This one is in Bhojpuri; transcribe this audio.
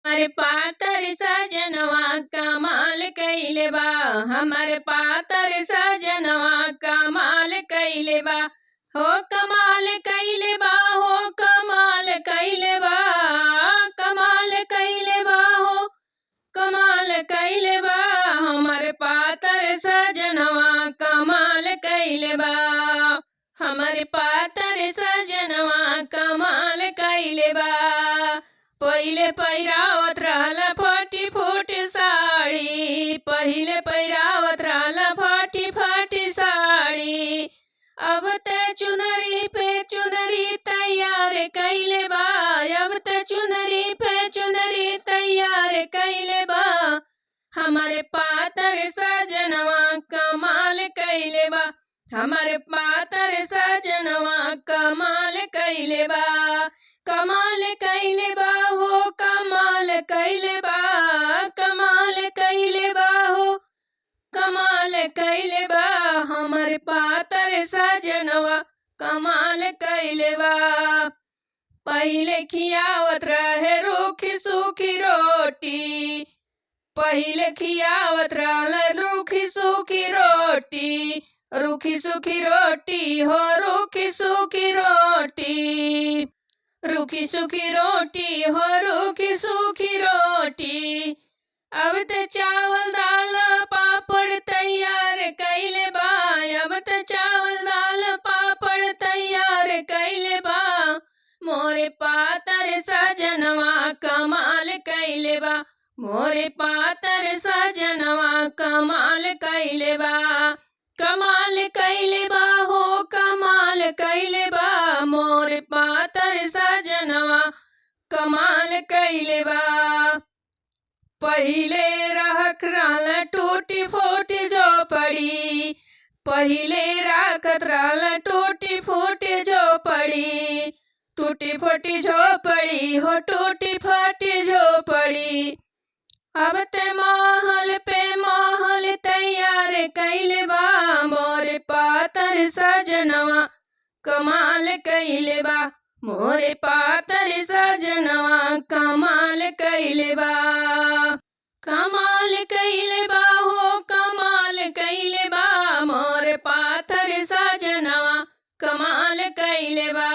हमारे पातर सजनवा कमाल कइले बा। हमारे पातर सजनवा कमाल कइले बा। हो कमाल कइले बा। हो कमाल कइले बा। कमाल कइले बा। हो कमाल कइले बा। हमारे पातर सजनवा कमाल कइले बा। हमारे पातर सजनवा कमाल कइले बा। पहिले पहिरावत रहला फटी फूटी साड़ी। पहिले पहिरावत रहला फटी फटी साड़ी। अब ते चुनरी पे चुनरी तैयार कइले बा। अब ते चुनरी पे चुनरी तैयार कइले बा। हमारे पातर सजनवा कमाल कइले बा। हमारे पातर सजनवा कमाल कइले बा। कमाल कइले बा। हो कमाल कइले बा। कमाल कइले बा। हो कमाल कइले बा। हमारे पातर सजनवा कमाल कइले बा। पहिले खियावत रहे रूखी सूखी रोटी। पहिले खियावत रहले रूखी सूखी रोटी। रूखी सूखी रोटी हो रूखी सूखी रोटी। रूखी सूखी रोटी हो रूखी सूखी रोटी। अब ते चावल दाल पापड़ तैयार कइले बा। अब ते चावल दाल पापड़ तैयार कइले बा। मोरे पातर सजनवा कमाल कइले बा। मोरे पातर सजनवा कमाल कइले बा। कमाल कइले बा। हो कमाल कइले बा। मोरे पातर सजनवा कमाल कइले बा। पहिले रख रहल टूटी फूटी झोपड़ी। पहिले राखत रहल टूटी फूटी झोपड़ी। टूटी फूटी झोपड़ी हो टूटी फूटी झोपड़ी। अब ते महल पे महल तैयार कइले बा। मोरे पातर सजनवा कमाल कइले बा। मोरे पातर सजनवा कमाल कइले बा। कमाल कइले बा। हो कमाल कइले बा। मोरे पातर सजनवा कमाल कइले बा।